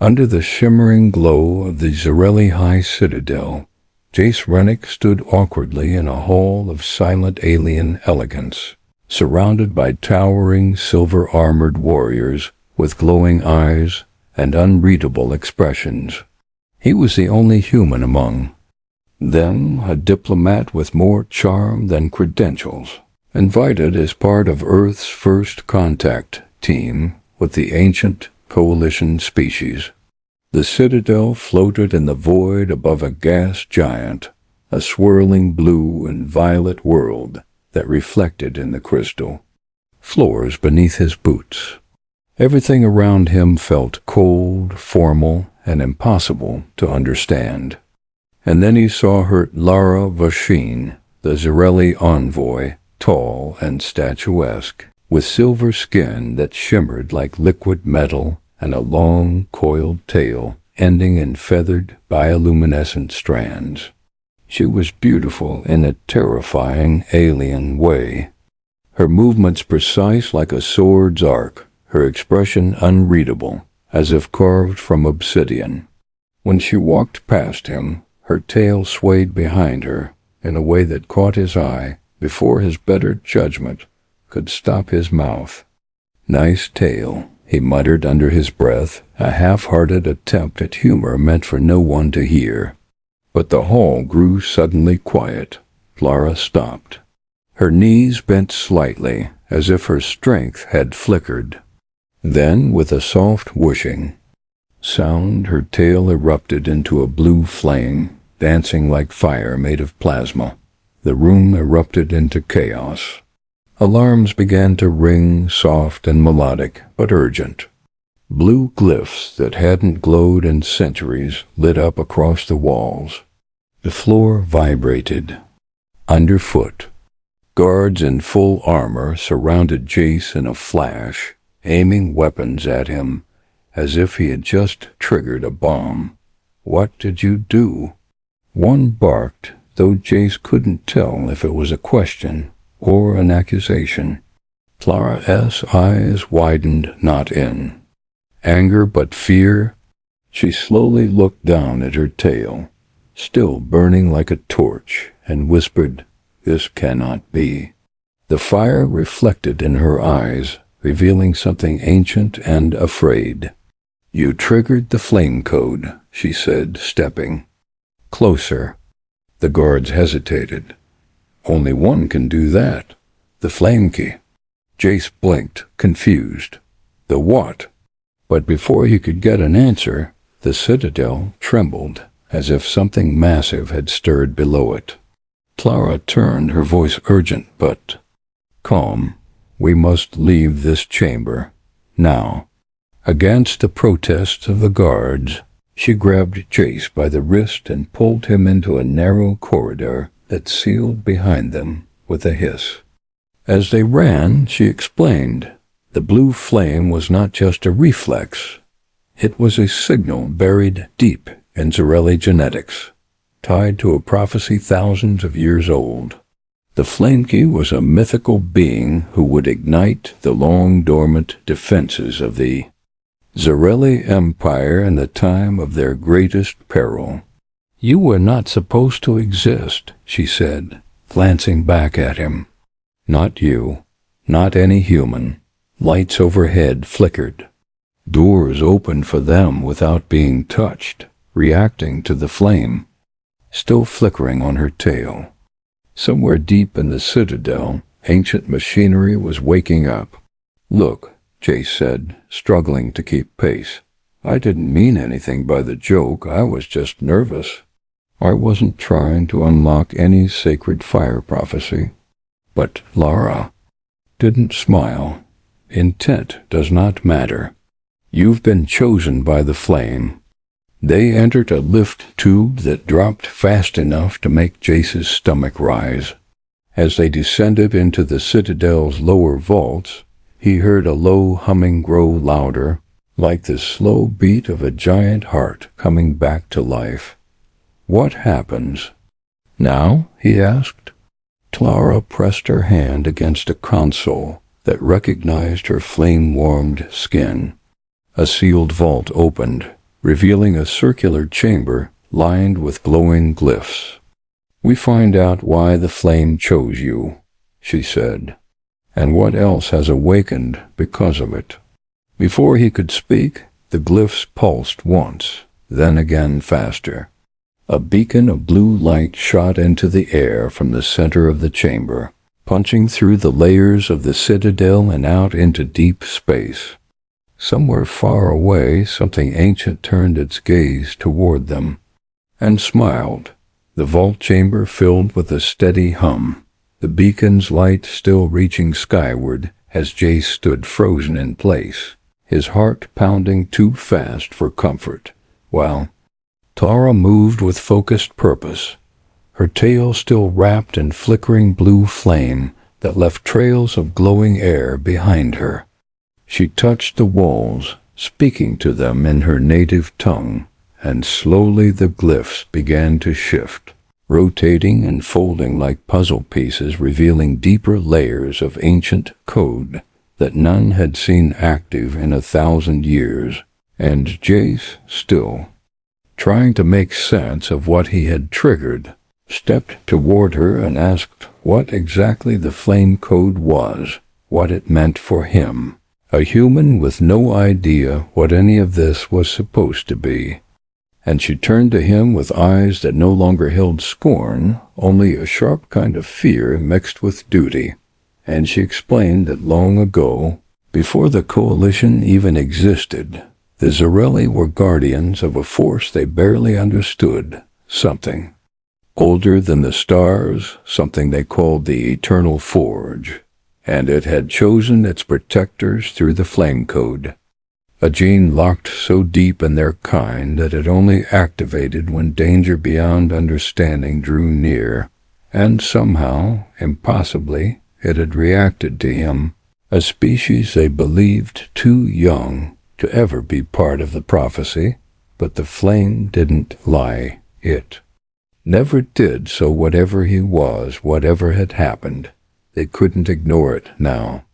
Under the shimmering glow of the Zarelli High Citadel, Jace Rennick stood awkwardly in a hall of silent alien elegance, surrounded by towering silver-armored warriors with glowing eyes and unreadable expressions. He was the only human among them, a diplomat with more charm than credentials, invited as part of Earth's first contact team with the ancient coalition species. The citadel floated in the void above a gas giant, a swirling blue and violet world that reflected in the crystal floors beneath his boots. Everything around him felt cold, formal, and impossible to understand. And then he saw her Lara Vasheen, the Zarelli envoy, tall and statuesque, with silver skin that shimmered like liquid metal and a long, coiled tail ending in feathered, bioluminescent strands. She was beautiful in a terrifying, alien way. Her movements precise like a sword's arc, her expression unreadable, as if carved from obsidian. When she walked past him, her tail swayed behind her in a way that caught his eye before his better judgment could stop his mouth. "Nice tail," he muttered under his breath, a half-hearted attempt at humor meant for no one to hear. But the hall grew suddenly quiet. Lara stopped. Her knees bent slightly, as if her strength had flickered. Then, with a soft whooshing sound, her tail erupted into a blue flame, dancing like fire made of plasma. The room erupted into chaos. Alarms began to ring, soft and melodic, but urgent. Blue glyphs that hadn't glowed in centuries lit up across the walls. The floor vibrated. Underfoot, guards in full armor surrounded Jace in a flash, aiming weapons at him as if he had just triggered a bomb. "What did you do?" One barked, though Jace couldn't tell if it was a question or an accusation. Clara's eyes widened not in anger but fear. She slowly looked down at her tail, still burning like a torch, and whispered, "This cannot be." The fire reflected in her eyes, revealing something ancient and afraid. "You triggered the flame code," she said, stepping closer. The guards hesitated. "Only one can do that. The flame key." Jace blinked, confused. "The what?" But before he could get an answer, the citadel trembled, as if something massive had stirred below it. Clara turned, her voice urgent but calm. "We must leave this chamber. Now." Against the protests of the guards, she grabbed Jace by the wrist and pulled him into a narrow corridor that sealed behind them with a hiss. As they ran, she explained, the blue flame was not just a reflex. It was a signal buried deep in Zarelli genetics, tied to a prophecy thousands of years old. The flame key was a mythical being who would ignite the long-dormant defenses of the Zarelli Empire in the time of their greatest peril. "You were not supposed to exist," she said, glancing back at him. "Not you. Not any human." Lights overhead flickered. Doors opened for them without being touched, reacting to the flame, still flickering on her tail. Somewhere deep in the citadel, ancient machinery was waking up. "Look," Jace said, struggling to keep pace. "I didn't mean anything by the joke. I was just nervous. I wasn't trying to unlock any sacred fire prophecy." But Lara didn't smile. "Intent does not matter. You've been chosen by the flame." They entered a lift tube that dropped fast enough to make Jace's stomach rise. As they descended into the citadel's lower vaults, he heard a low humming grow louder, like the slow beat of a giant heart coming back to life. "What happens now?" he asked. Clara pressed her hand against a console that recognized her flame-warmed skin. A sealed vault opened, revealing a circular chamber lined with glowing glyphs. "We find out why the flame chose you," she said, "and what else has awakened because of it." Before he could speak, the glyphs pulsed once, then again faster. A beacon of blue light shot into the air from the center of the chamber, punching through the layers of the citadel and out into deep space. Somewhere far away, something ancient turned its gaze toward them and smiled, the vault chamber filled with a steady hum, the beacon's light still reaching skyward as Jace stood frozen in place, his heart pounding too fast for comfort, while Tara moved with focused purpose, her tail still wrapped in flickering blue flame that left trails of glowing air behind her. She touched the walls, speaking to them in her native tongue, and slowly the glyphs began to shift, rotating and folding like puzzle pieces, revealing deeper layers of ancient code that none had seen active in 1,000 years. And Jace, still trying to make sense of what he had triggered, stepped toward her and asked what exactly the flame code was, what it meant for him, a human with no idea what any of this was supposed to be. And she turned to him with eyes that no longer held scorn, only a sharp kind of fear mixed with duty. And she explained that long ago, before the Coalition even existed, the Zarelli were guardians of a force they barely understood, something older than the stars, something they called the Eternal Forge, and it had chosen its protectors through the Flame Code, a gene locked so deep in their kind that it only activated when danger beyond understanding drew near, and somehow, impossibly, it had reacted to him, a species they believed too young to ever be part of the prophecy, but the flame didn't lie. It never did, so whatever he was, whatever had happened, they couldn't ignore it now.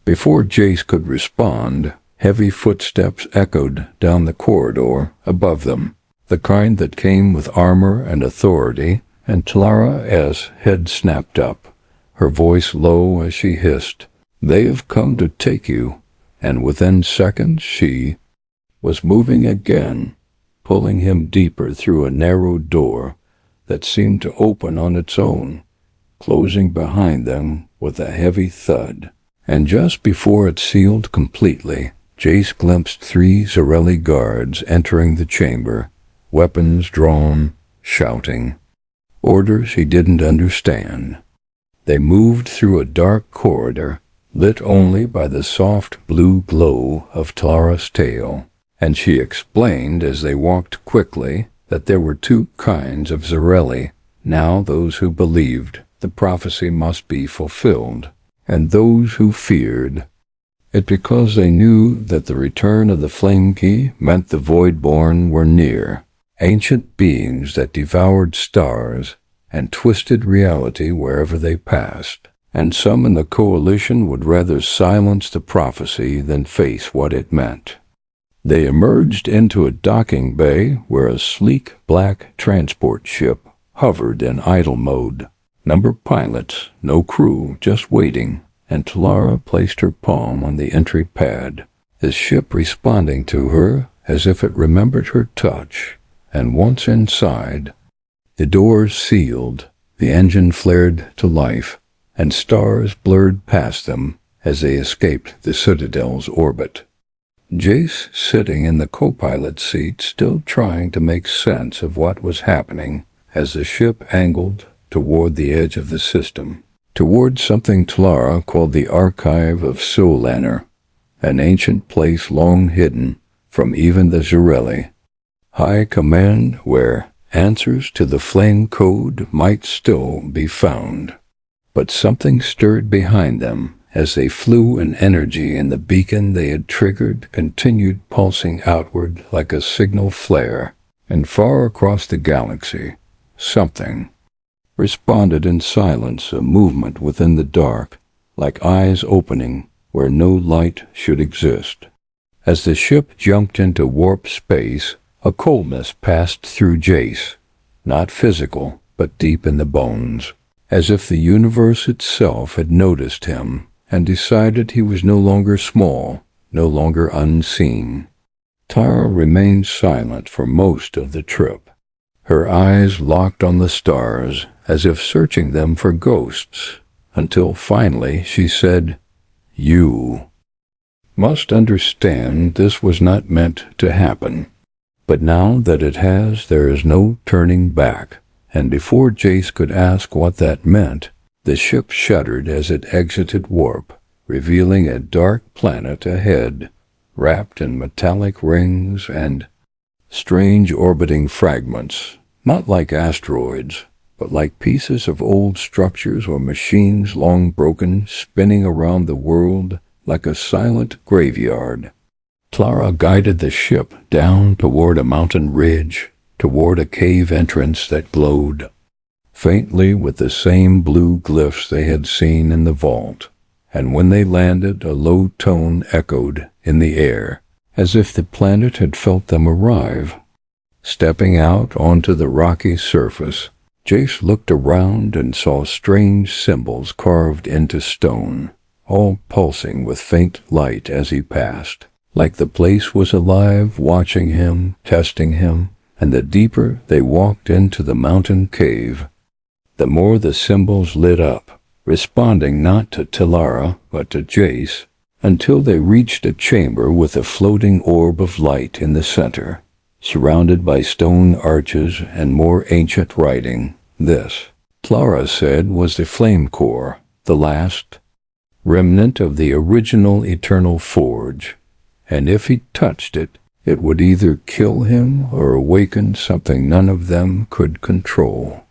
Before Jace could respond, heavy footsteps echoed down the corridor above them, the kind that came with armor and authority, and Tara's head snapped up, her voice low as she hissed, "They have come to take you." And within seconds she was moving again, pulling him deeper through a narrow door that seemed to open on its own, closing behind them with a heavy thud. And just before it sealed completely, Jace glimpsed 3 Zarelli guards entering the chamber, weapons drawn, shouting orders he didn't understand. They moved through a dark corridor, lit only by the soft blue glow of Tara's tail, and she explained as they walked quickly that there were 2 kinds of Zarelli, now those who believed the prophecy must be fulfilled, and those who feared it because they knew that the return of the Flame Key meant the Voidborn were near, ancient beings that devoured stars and twisted reality wherever they passed. And some in the Coalition would rather silence the prophecy than face what it meant. They emerged into a docking bay where a sleek black transport ship hovered in idle mode. Number pilots, no crew, just waiting, and Tara placed her palm on the entry pad, the ship responding to her as if it remembered her touch. And once inside, the doors sealed, the engine flared to life, and stars blurred past them as they escaped the Citadel's orbit. Jace, sitting in the co-pilot seat, still trying to make sense of what was happening as the ship angled toward the edge of the system, toward something Tara called the Archive of Solanner, an ancient place long hidden from even the Zarelli. High command where answers to the Flame Code might still be found. But something stirred behind them as they flew, and energy in the beacon they had triggered continued pulsing outward like a signal flare, and far across the galaxy, something responded in silence, a movement within the dark, like eyes opening where no light should exist. As the ship jumped into warp space, A coldness passed through Jace, not physical, but deep in the bones, as if the universe itself had noticed him and decided he was no longer small, no longer unseen. Tara remained silent for most of the trip, her eyes locked on the stars as if searching them for ghosts, until finally she said, "You must understand this was not meant to happen. But now that it has, there is no turning back." And before Jace could ask what that meant, the ship shuddered as it exited warp, revealing a dark planet ahead, wrapped in metallic rings and strange orbiting fragments, not like asteroids, but like pieces of old structures or machines long broken, spinning around the world like a silent graveyard. Clara guided the ship down toward a mountain ridge, toward a cave entrance that glowed faintly with the same blue glyphs they had seen in the vault. And when they landed, a low tone echoed in the air, as if the planet had felt them arrive. Stepping out onto the rocky surface, Jace looked around and saw strange symbols carved into stone, all pulsing with faint light as he passed, like the place was alive, watching him, testing him. And the deeper they walked into the mountain cave, the more the symbols lit up, responding not to Tilara, but to Jace, until they reached a chamber with a floating orb of light in the center, surrounded by stone arches and more ancient writing. This, Clara said, was the flame core, the last remnant of the original eternal forge, and if he touched it, it would either kill him or awaken something none of them could control.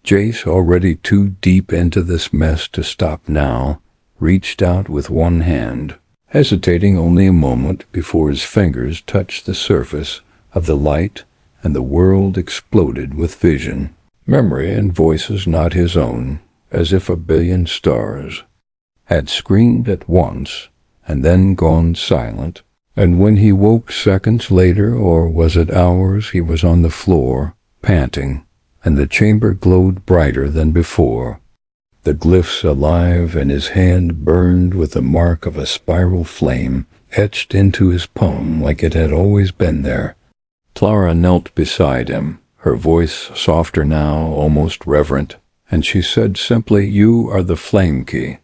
Jace, already too deep into this mess to stop now, reached out with one hand, hesitating only a moment before his fingers touched the surface of the light and the world exploded with vision, memory and voices not his own, as if a billion stars had screamed at once and then gone silent. And when he woke seconds later, or was it hours, he was on the floor, panting, and the chamber glowed brighter than before, the glyphs alive, and his hand burned with the mark of a spiral flame etched into his palm like it had always been there. Clara knelt beside him, her voice softer now, almost reverent, and she said simply, "You are the flame key,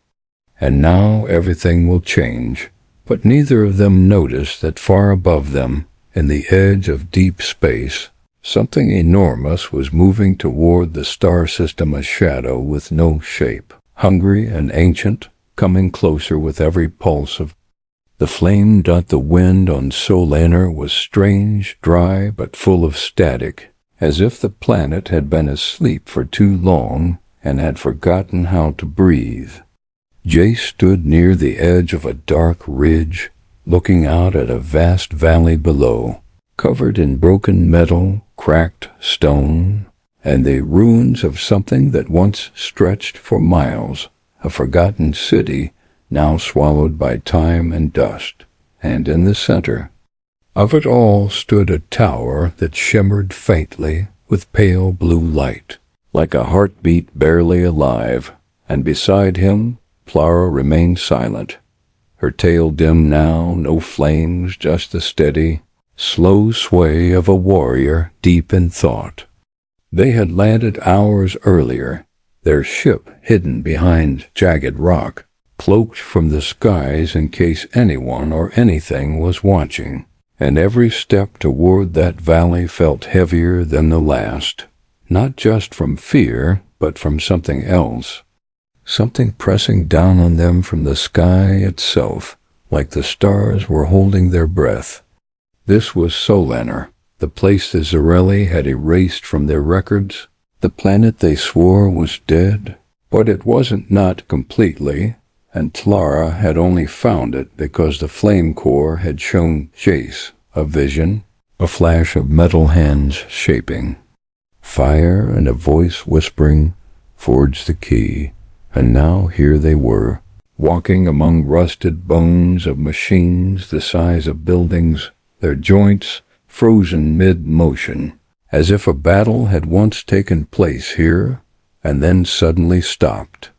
and now everything will change." But neither of them noticed that far above them, in the edge of deep space, something enormous was moving toward the star system, a shadow with no shape, hungry and ancient, coming closer with every pulse of the flame. The wind on Solanar was strange, dry, but full of static, as if the planet had been asleep for too long and had forgotten how to breathe. Jace stood near the edge of a dark ridge, looking out at a vast valley below, covered in broken metal, cracked stone, and the ruins of something that once stretched for miles, a forgotten city now swallowed by time and dust. And in the center of it all stood a tower that shimmered faintly with pale blue light, like a heartbeat barely alive, and beside him Clara remained silent, her tail dim now, no flames, just the steady, slow sway of a warrior deep in thought. They had landed hours earlier, their ship hidden behind jagged rock, cloaked from the skies in case anyone or anything was watching, and every step toward that valley felt heavier than the last, not just from fear, but from something else. Something pressing down on them from the sky itself, like the stars were holding their breath. This was Solanar, the place the Zarelli had erased from their records, the planet they swore was dead. But it wasn't not completely, and Clara had only found it because the flame core had shown Jace a vision, a flash of metal hands shaping, fire and a voice whispering, "Forge the key." And now here they were, walking among rusted bones of machines the size of buildings, their joints frozen mid-motion, as if a battle had once taken place here and then suddenly stopped.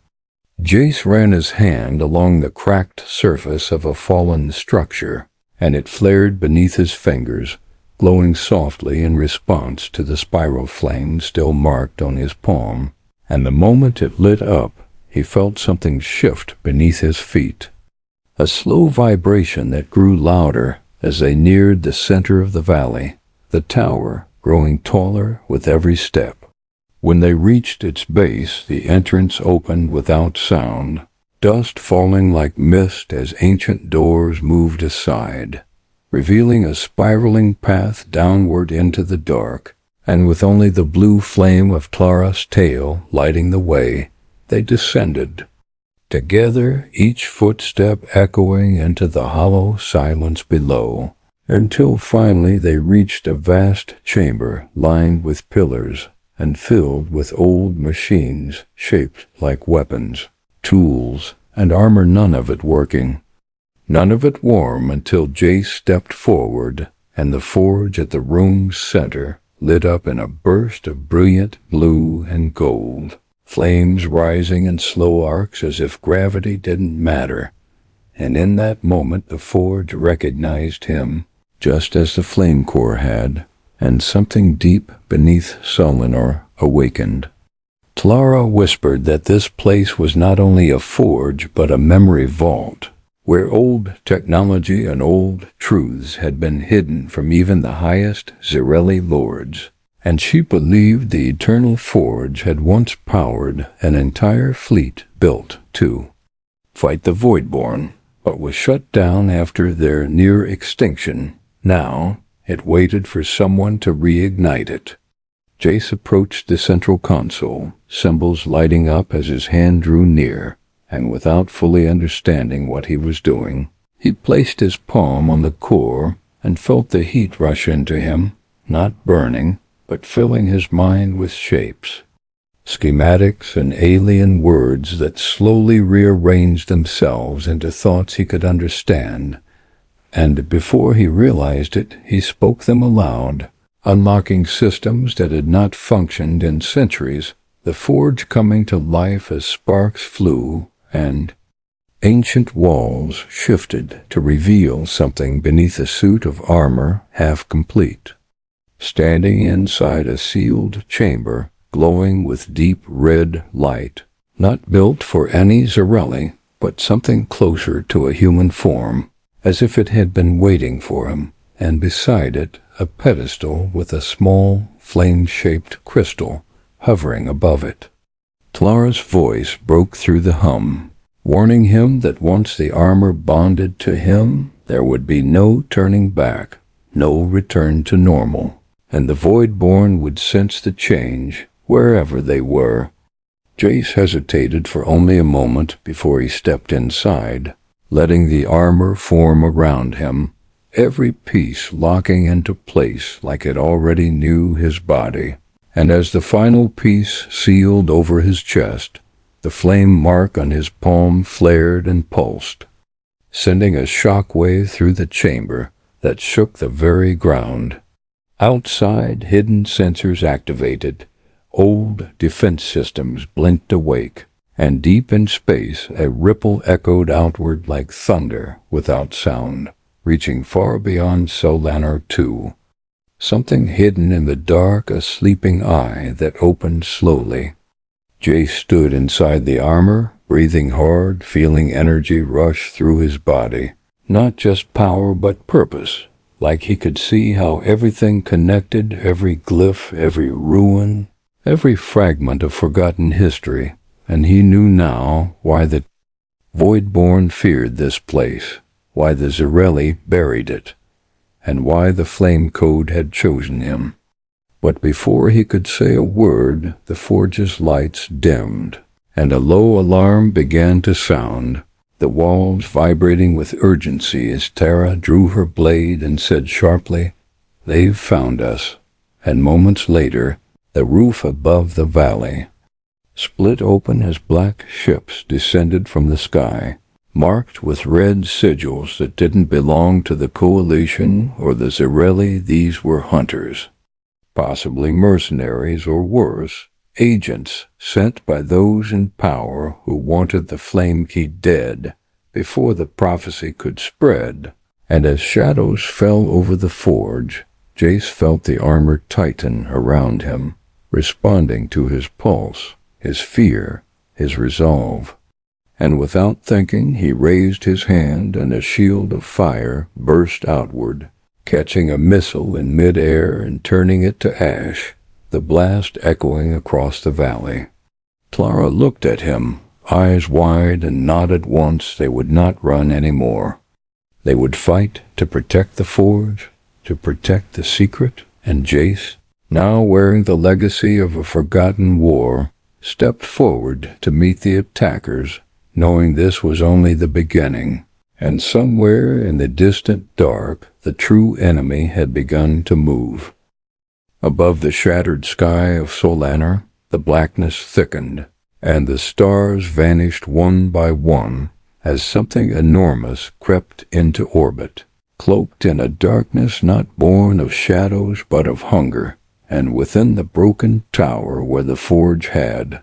Jace ran his hand along the cracked surface of a fallen structure, and it flared beneath his fingers, glowing softly in response to the spiral flame still marked on his palm. And the moment it lit up, he felt something shift beneath his feet. A slow vibration that grew louder as they neared the center of the valley, the tower growing taller with every step. When they reached its base, the entrance opened without sound, dust falling like mist as ancient doors moved aside, revealing a spiraling path downward into the dark, and with only the blue flame of Clara's tail lighting the way, they descended. Together, each footstep echoing into the hollow silence below, until finally they reached a vast chamber lined with pillars and filled with old machines shaped like weapons, tools, and armor, none of it working. None of it warm until Jace stepped forward, and the forge at the room's center lit up in a burst of brilliant blue and gold, flames rising in slow arcs as if gravity didn't matter. And in that moment the forge recognized him, just as the flame core had, and something deep beneath Solinar awakened. Clara whispered that this place was not only a forge but a memory vault, where old technology and old truths had been hidden from even the highest Zereli lords, and she believed the eternal forge had once powered an entire fleet built to fight the Voidborn, but was shut down after their near extinction. Now, it waited for someone to reignite it. Jace approached the central console, symbols lighting up as his hand drew near, and without fully understanding what he was doing, he placed his palm on the core and felt the heat rush into him, not burning, but filling his mind with shapes, schematics and alien words that slowly rearranged themselves into thoughts he could understand. And before he realized it, he spoke them aloud, unlocking systems that had not functioned in centuries, the forge coming to life as sparks flew, and ancient walls shifted to reveal something beneath a suit of armor half complete. Standing inside a sealed chamber, glowing with deep red light, not built for any Zereli, but something closer to a human form, as if it had been waiting for him, and beside it a pedestal with a small, flame-shaped crystal hovering above it. Clara's voice broke through the hum, warning him that once the armor bonded to him, there would be no turning back, no return to normal, and the Voidborn would sense the change wherever they were. Jace hesitated for only a moment before he stepped inside, letting the armor form around him, every piece locking into place like it already knew his body. And as the final piece sealed over his chest, the flame mark on his palm flared and pulsed, sending a shock wave through the chamber that shook the very ground. Outside, hidden sensors activated, old defense systems blinked awake, and deep in space a ripple echoed outward like thunder without sound, reaching far beyond Solinar II. Something hidden in the dark, a sleeping eye that opened slowly. Jace stood inside the armor, breathing hard, feeling energy rush through his body. Not just power, but purpose, like he could see how everything connected, every glyph, every ruin, every fragment of forgotten history, and he knew now why the Voidborn feared this place, why the Zereli buried it, and why the Flame Code had chosen him. But before he could say a word, the forge's lights dimmed, and a low alarm began to sound, the walls vibrating with urgency as Tara drew her blade and said sharply, "They've found us." And moments later, the roof above the valley split open as black ships descended from the sky, marked with red sigils that didn't belong to the Coalition or the Zarelli. These were hunters, possibly mercenaries or worse, agents sent by those in power who wanted the Flame Key dead before the prophecy could spread. And as shadows fell over the forge, Jace felt the armor tighten around him, responding to his pulse, his fear, his resolve. And without thinking, he raised his hand, and a shield of fire burst outward, catching a missile in mid-air and turning it to ash, the blast echoing across the valley. Clara looked at him, eyes wide, and nodded once. They would not run any more. They would fight to protect the forge, to protect the secret. And Jace, now wearing the legacy of a forgotten war, stepped forward to meet the attackers, knowing this was only the beginning. And somewhere in the distant dark, the true enemy had begun to move. Above the shattered sky of Solanar, the blackness thickened, and the stars vanished one by one as something enormous crept into orbit, cloaked in a darkness not born of shadows but of hunger. And within the broken tower where the forge had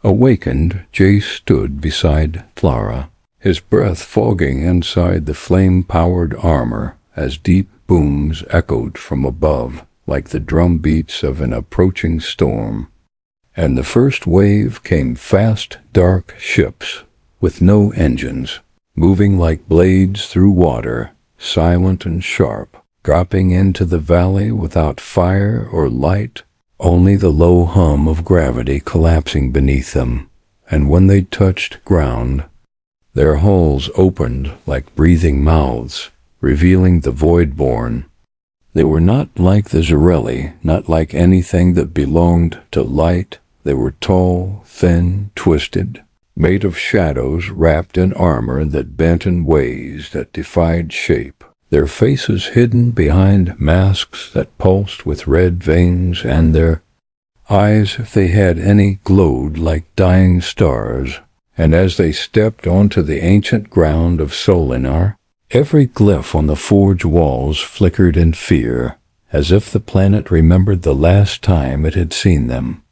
awakened, Jace stood beside Clara, his breath fogging inside the flame-powered armor as deep booms echoed from above like the drum beats of an approaching storm. And the first wave came fast, dark ships with no engines, moving like blades through water, silent and sharp, dropping into the valley without fire or light, only the low hum of gravity collapsing beneath them. And when they touched ground, their hulls opened like breathing mouths, revealing the Voidborn. They were not like the Zarelli, not like anything that belonged to light. They were tall, thin, twisted, made of shadows wrapped in armor that bent in ways that defied shape, their faces hidden behind masks that pulsed with red veins, and their eyes, if they had any, glowed like dying stars. And as they stepped onto the ancient ground of Solinar, every glyph on the forge walls flickered in fear, as if the planet remembered the last time it had seen them.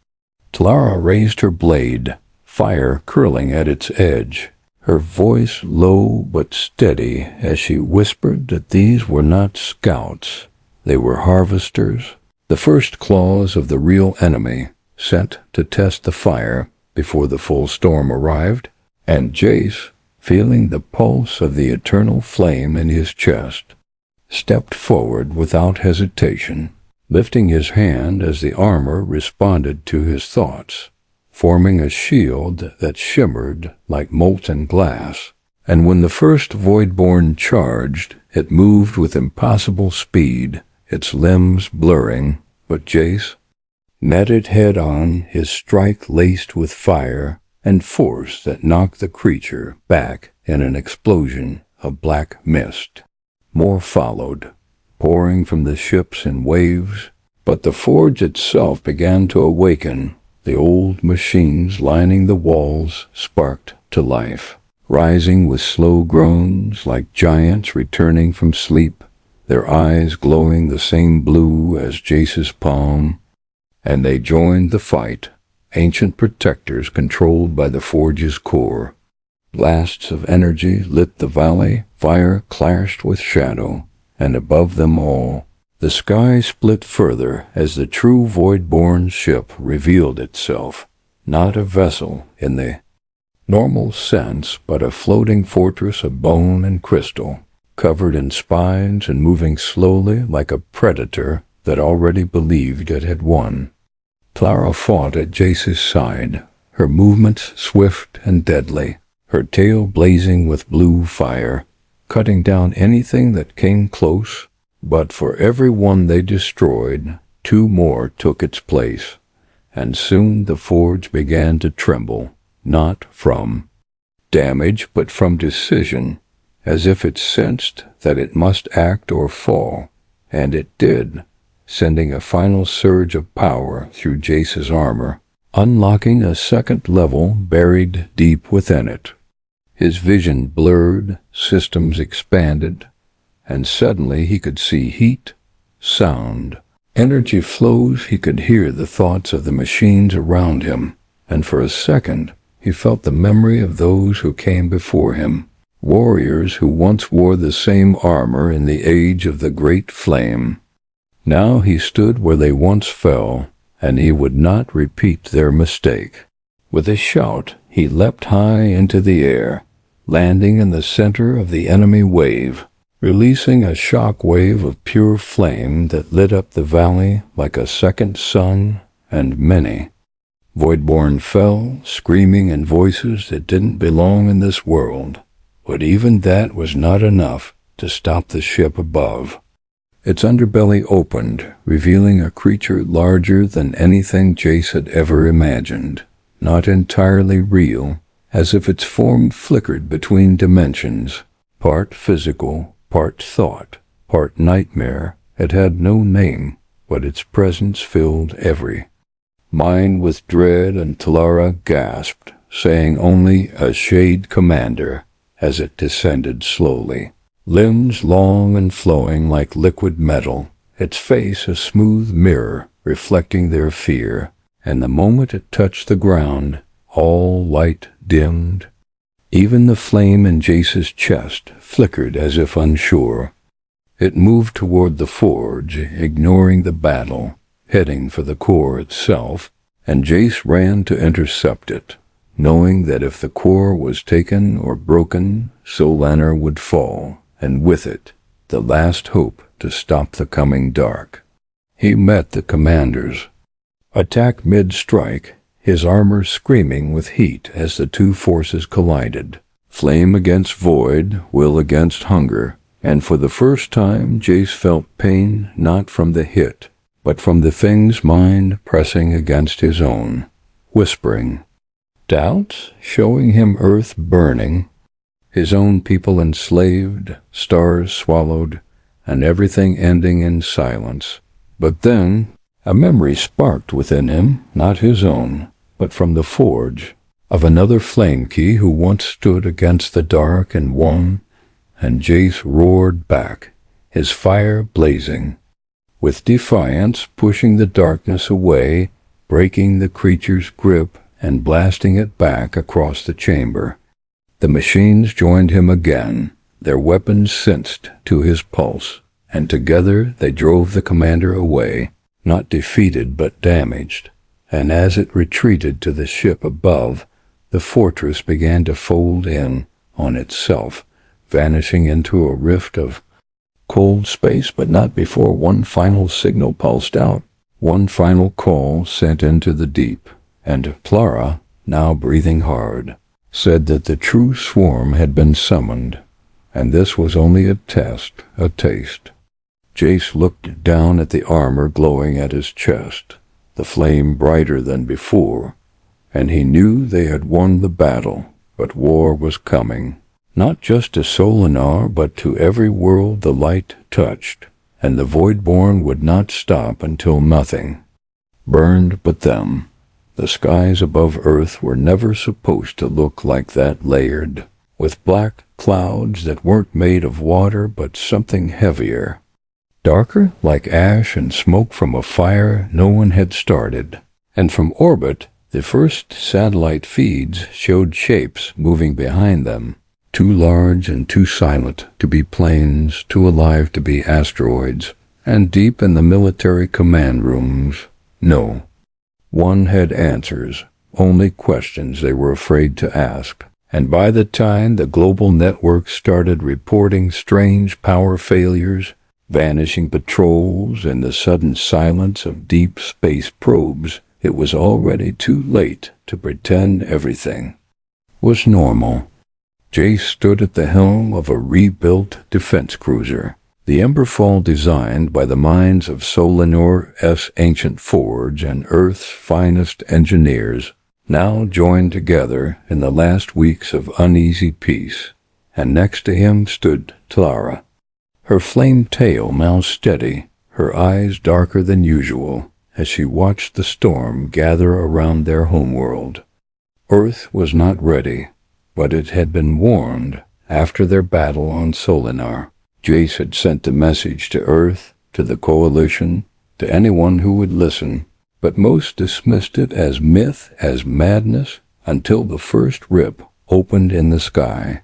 Clara raised her blade, fire curling at its edge, her voice low but steady as she whispered that these were not scouts, they were harvesters, the first claws of the real enemy, sent to test the fire before the full storm arrived. And Jace, feeling the pulse of the eternal flame in his chest, stepped forward without hesitation, lifting his hand as the armor responded to his thoughts, forming a shield that shimmered like molten glass. And when the first Voidborn charged, it moved with impossible speed, its limbs blurring, but Jace met it head-on, his strike laced with fire and force that knocked the creature back in an explosion of black mist. More followed, pouring from the ships in waves, but the forge itself began to awaken. The old machines lining the walls sparked to life, rising with slow groans like giants returning from sleep, their eyes glowing the same blue as Jace's palm. And they joined the fight, ancient protectors controlled by the forge's core. Blasts of energy lit the valley, fire clashed with shadow, and above them all, the sky split further as the true Voidborn ship revealed itself, not a vessel in the normal sense, but a floating fortress of bone and crystal, covered in spines and moving slowly like a predator that already believed it had won. Clara fought at Jace's side, her movements swift and deadly, her tail blazing with blue fire, cutting down anything that came close. But for every one they destroyed, two more took its place, and soon the forge began to tremble, not from damage but from decision, as if it sensed that it must act or fall, and it did, sending a final surge of power through Jace's armor, unlocking a second level buried deep within it. His vision blurred, systems expanded, and suddenly he could see heat, sound, energy flows. He could hear the thoughts of the machines around him, and for a second he felt the memory of those who came before him, warriors who once wore the same armor in the age of the Great Flame. Now he stood where they once fell, and he would not repeat their mistake. With a shout, he leapt high into the air, landing in the center of the enemy wave, releasing a shock wave of pure flame that lit up the valley like a second sun, and many. Voidborn fell, screaming in voices that didn't belong in this world, but even that was not enough to stop the ship above. Its underbelly opened, revealing a creature larger than anything Jace had ever imagined, not entirely real, as if its form flickered between dimensions, part physical, part thought, part nightmare. It had no name, but its presence filled every mind with dread, and Talara gasped, saying only a shade commander, as it descended slowly. Limbs long and flowing like liquid metal, its face a smooth mirror reflecting their fear, and the moment it touched the ground, all light dimmed. Even the flame in Jace's chest flickered as if unsure. It moved toward the forge, ignoring the battle, heading for the core itself, and Jace ran to intercept it, knowing that if the core was taken or broken, Solanar would fall, and with it, the last hope to stop the coming dark. He met the commanders. Attack mid-strike, his armor screaming with heat as the two forces collided. Flame against void, will against hunger, and for the first time Jace felt pain not from the hit, but from the thing's mind pressing against his own, whispering. Doubts, showing him Earth burning, his own people enslaved, stars swallowed, and everything ending in silence. But then a memory sparked within him, not his own, but from the forge, of another flame key who once stood against the dark and won, and Jace roared back, his fire blazing, with defiance pushing the darkness away, breaking the creature's grip and blasting it back across the chamber. The machines joined him again, their weapons sensed to his pulse, and together they drove the commander away, not defeated but damaged. And as it retreated to the ship above, the fortress began to fold in on itself, vanishing into a rift of cold space, but not before one final signal pulsed out, one final call sent into the deep, and Clara, now breathing hard, said that the true swarm had been summoned, and this was only a test, a taste. Jace looked down at the armor glowing at his chest, the flame brighter than before, and he knew they had won the battle, but war was coming, not just to Solanar, but to every world the light touched, and the Voidborn would not stop until nothing burned but them. The skies above Earth were never supposed to look like that, layered, with black clouds that weren't made of water but something heavier, darker, like ash and smoke from a fire no one had started. And from orbit, the first satellite feeds showed shapes moving behind them, too large and too silent to be planes, too alive to be asteroids. And deep in the military command rooms, no one had answers, only questions they were afraid to ask. And by the time the global network started reporting strange power failures, vanishing patrols, and the sudden silence of deep space probes, it was already too late to pretend everything was normal. Jace stood at the helm of a rebuilt defense cruiser, the Emberfall designed by the minds of Solanar's ancient forge and Earth's finest engineers, now joined together in the last weeks of uneasy peace, and next to him stood Clara, her flame tail now steady, her eyes darker than usual, as she watched the storm gather around their homeworld. Earth was not ready, but it had been warned after their battle on Solinar. Jace had sent the message to Earth, to the Coalition, to anyone who would listen, but most dismissed it as myth, as madness, until the first rip opened in the sky.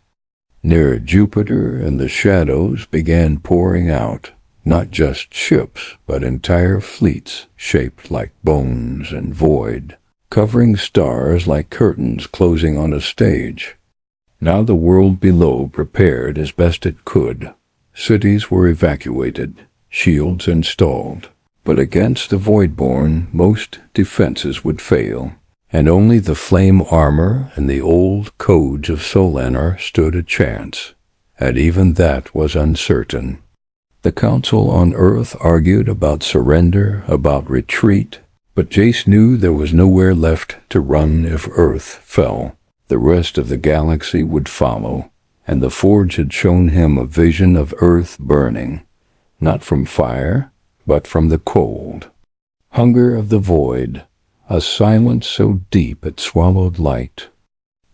Near Jupiter, and the shadows began pouring out, not just ships, but entire fleets shaped like bones and void, covering stars like curtains closing on a stage. Now the world below prepared as best it could. Cities were evacuated, shields installed, but against the Voidborn most defenses would fail, and only the flame armor and the old codes of Solanar stood a chance, and even that was uncertain. The Council on Earth argued about surrender, about retreat, but Jace knew there was nowhere left to run if Earth fell. The rest of the galaxy would follow, and the Forge had shown him a vision of Earth burning, not from fire, but from the cold. Hunger of the void, a silence so deep it swallowed light.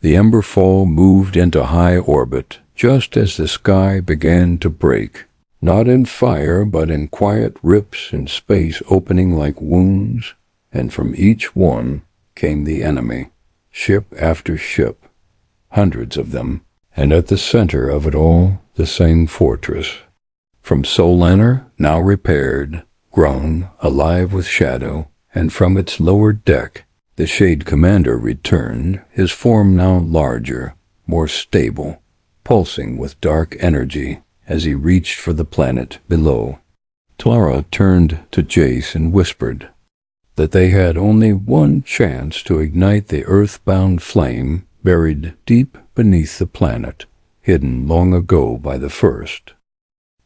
The Emberfall moved into high orbit just as the sky began to break, not in fire but in quiet rips in space opening like wounds, and from each one came the enemy, ship after ship, hundreds of them, and at the center of it all the same fortress. From Solanar, now repaired, grown, alive with shadow, and from its lower deck, the Shade Commander returned, his form now larger, more stable, pulsing with dark energy as he reached for the planet below. Clara turned to Jace and whispered that they had only one chance to ignite the earthbound flame buried deep beneath the planet, hidden long ago by the First.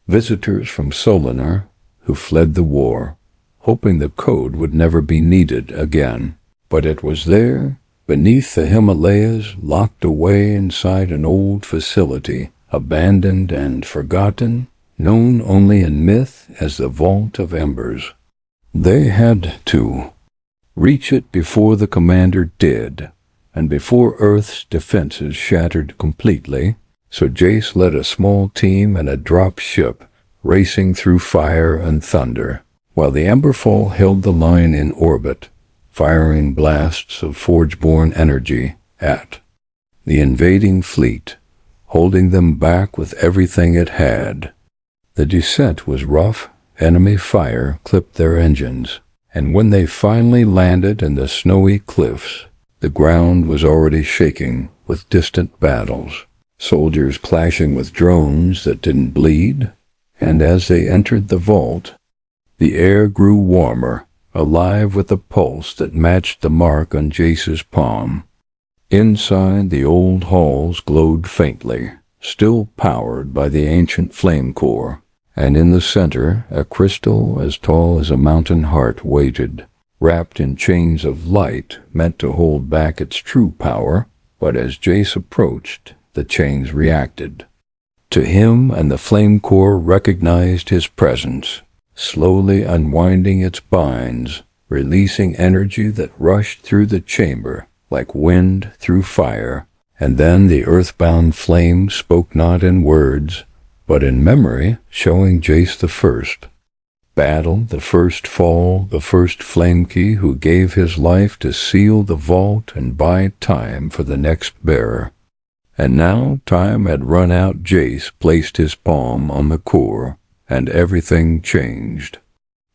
Visitors from Solinar, who fled the war, hoping the code would never be needed again. But it was there, beneath the Himalayas, locked away inside an old facility, abandoned and forgotten, known only in myth as the Vault of Embers. They had to reach it before the commander did, and before Earth's defenses shattered completely, so Jace led a small team and a drop ship racing through fire and thunder, while the Emberfall held the line in orbit, firing blasts of Forgeborn energy at the invading fleet, holding them back with everything it had. The descent was rough, enemy fire clipped their engines, and when they finally landed in the snowy cliffs, the ground was already shaking with distant battles, soldiers clashing with drones that didn't bleed, and as they entered the vault, the air grew warmer, alive with a pulse that matched the mark on Jace's palm. Inside, the old halls glowed faintly, still powered by the ancient flame core, and in the center, a crystal as tall as a mountain heart waited, wrapped in chains of light meant to hold back its true power, but as Jace approached, the chains reacted. To him, and the flame core recognized his presence, slowly unwinding its binds, releasing energy that rushed through the chamber like wind through fire, and then the earthbound flame spoke not in words, but in memory, showing Jace the First. Battle, the first fall, the first flame key who gave his life to seal the vault and buy time for the next bearer. And now time had run out. Jace placed his palm on the core, and everything changed.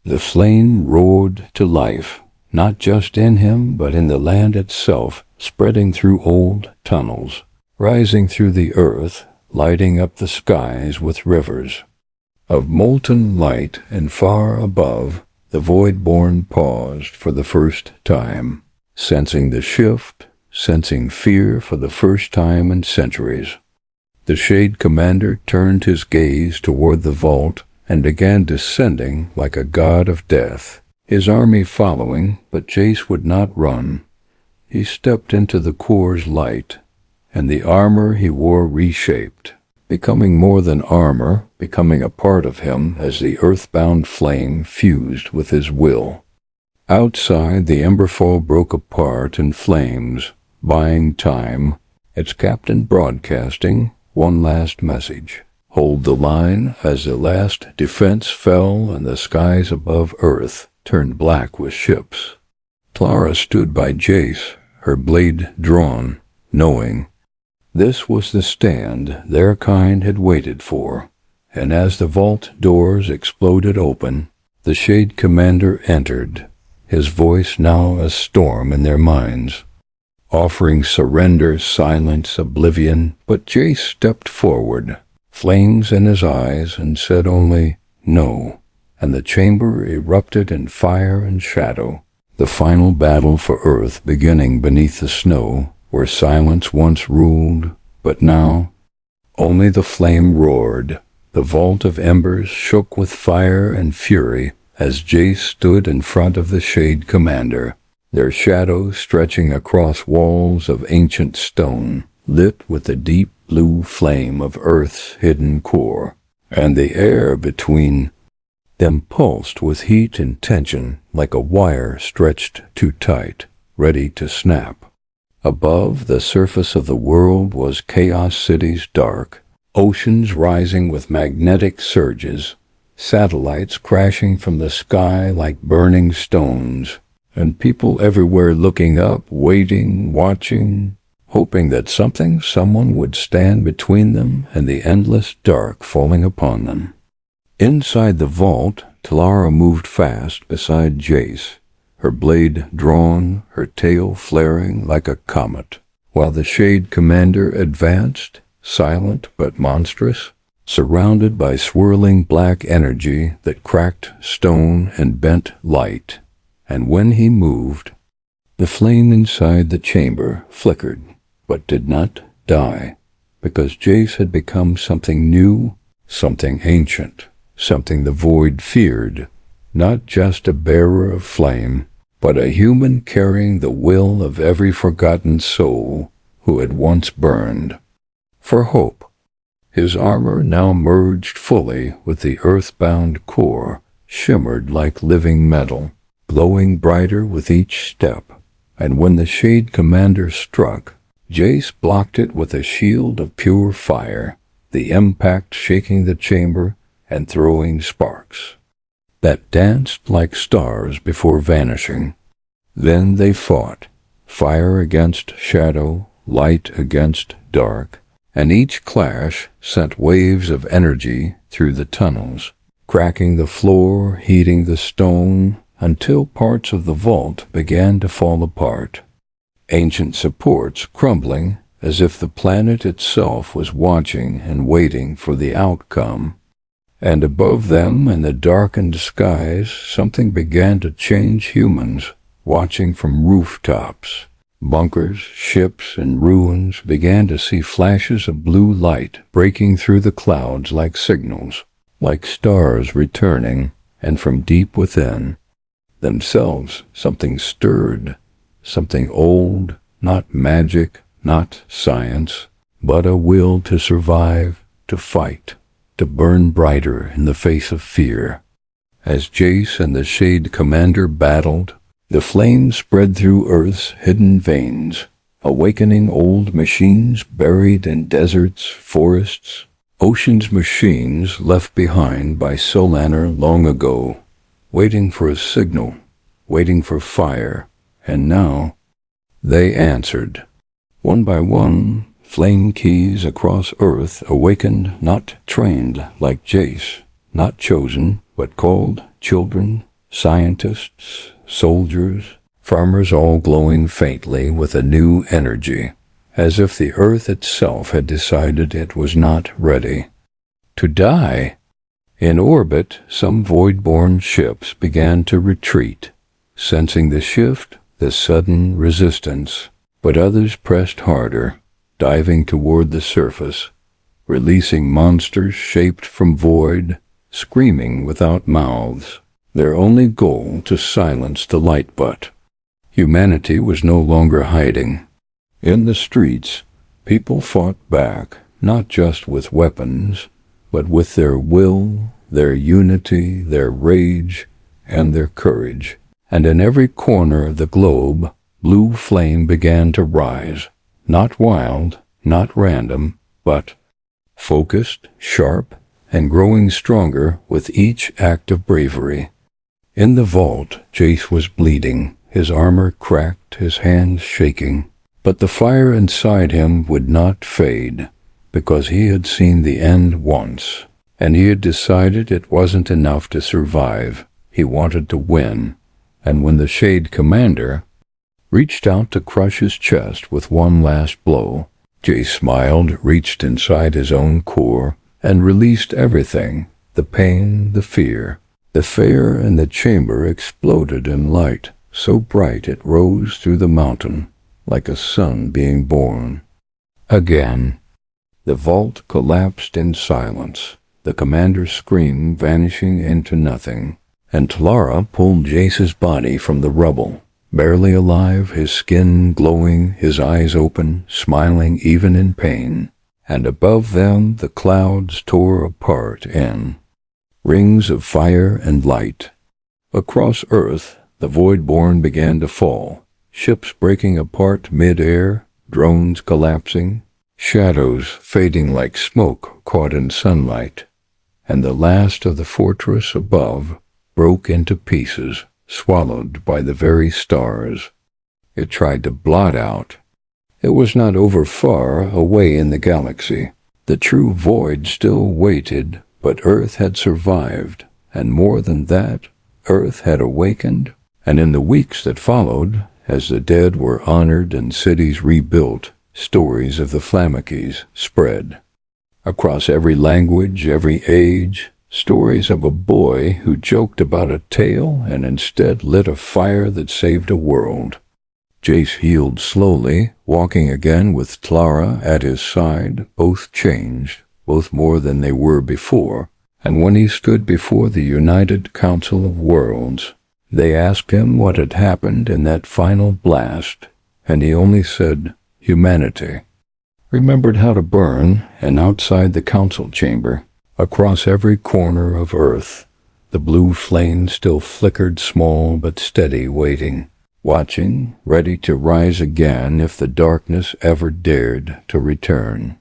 The flame roared to life, not just in him, but in the land itself, spreading through old tunnels, rising through the earth, lighting up the skies with rivers of molten light, and far above, the Voidborn paused for the first time, sensing the shift, sensing fear for the first time in centuries. The Shade Commander turned his gaze toward the vault and began descending like a god of death, his army following, but Jace would not run. He stepped into the core's light, and the armor he wore reshaped, becoming more than armor, becoming a part of him as the earthbound flame fused with his will. Outside, the Emberfall broke apart in flames, buying time, its captain broadcasting one last message. Hold the line as the last defense fell and the skies above Earth turned black with ships. Clara stood by Jace, her blade drawn, knowing this was the stand their kind had waited for, and as the vault doors exploded open, the Shade Commander entered, his voice now a storm in their minds, offering surrender, silence, oblivion. But Jace stepped forward, flames in his eyes, and said only, "No," and the chamber erupted in fire and shadow, the final battle for Earth beginning beneath the snow, where silence once ruled, but now only the flame roared. The vault of embers shook with fire and fury as Jace stood in front of the Shade Commander, their shadows stretching across walls of ancient stone, lit with the deep blue flame of Earth's hidden core, and the air between them pulsed with heat and tension like a wire stretched too tight, ready to snap. Above the surface of the world was Chaos City's dark, oceans rising with magnetic surges, satellites crashing from the sky like burning stones, and people everywhere looking up, waiting, watching, hoping that someone would stand between them and the endless dark falling upon them. Inside the vault, Talara moved fast beside Jace, her blade drawn, her tail flaring like a comet, while the Shade Commander advanced, silent but monstrous, surrounded by swirling black energy that cracked stone and bent light. And when he moved, the flame inside the chamber flickered, but did not die, because Jace had become something new, something ancient, something the void feared, not just a bearer of flame, but a human carrying the will of every forgotten soul who had once burned for hope. His armor now merged fully with the earthbound core, shimmered like living metal, glowing brighter with each step, and when the Shade Commander struck, Jace blocked it with a shield of pure fire, the impact shaking the chamber and throwing sparks that danced like stars before vanishing. Then they fought, fire against shadow, light against dark, and each clash sent waves of energy through the tunnels, cracking the floor, heating the stone, until parts of the vault began to fall apart, ancient supports crumbling as if the planet itself was watching and waiting for the outcome. And above them, in the darkened skies, something began to change. Humans, watching from rooftops, bunkers, ships, and ruins, began to see flashes of blue light breaking through the clouds like signals, like stars returning, and from deep within themselves something stirred, something old, not magic, not science, but a will to survive, to fight, to burn brighter in the face of fear. As Jace and the Shade Commander battled, the flames spread through Earth's hidden veins, awakening old machines buried in deserts, forests, oceans, machines left behind by Solanar long ago, waiting for a signal, waiting for fire, and now they answered. One by one, flame keys across Earth awakened, not trained like Jace, not chosen, but called children, scientists, soldiers, farmers, all glowing faintly with a new energy, as if the Earth itself had decided it was not ready to die. In orbit, some void-born ships began to retreat, sensing the shift, the sudden resistance, but others pressed harder, diving toward the surface, releasing monsters shaped from void, screaming without mouths, their only goal to silence the light. But humanity was no longer hiding. In the streets, people fought back, not just with weapons, but with their will, their unity, their rage, and their courage. And in every corner of the globe, blue flame began to rise, not wild, not random, but focused, sharp, and growing stronger with each act of bravery. In the vault, Jace was bleeding, his armor cracked, his hands shaking. But the fire inside him would not fade, because he had seen the end once, and he had decided it wasn't enough to survive. He wanted to win, and when the Shade Commander reached out to crush his chest with one last blow, Jace smiled, reached inside his own core, and released everything, the pain, the fear. The fire in the chamber exploded in light, so bright it rose through the mountain, like a sun being born. Again, the vault collapsed in silence, the commander's scream vanishing into nothing, and Tlara pulled Jace's body from the rubble, barely alive, his skin glowing, his eyes open, smiling even in pain. And above them the clouds tore apart in rings of fire and light. Across Earth, the Voidborn began to fall, ships breaking apart mid-air, drones collapsing, shadows fading like smoke caught in sunlight, and the last of the fortress above broke into pieces, swallowed by the very stars. It tried to blot out. It was not over far away in the galaxy. The true void still waited, but Earth had survived, and more than that, Earth had awakened. And in the weeks that followed, as the dead were honored and cities rebuilt, stories of the Flamakis spread. Across every language, every age, stories of a boy who joked about a tale and instead lit a fire that saved a world. Jace healed slowly, walking again with Tlara at his side, both changed, both more than they were before, and when he stood before the United Council of Worlds, they asked him what had happened in that final blast, and he only said, humanity. Remembered how to burn, and outside the council chamber, across every corner of Earth, the blue flame still flickered small but steady, waiting, watching, ready to rise again if the darkness ever dared to return.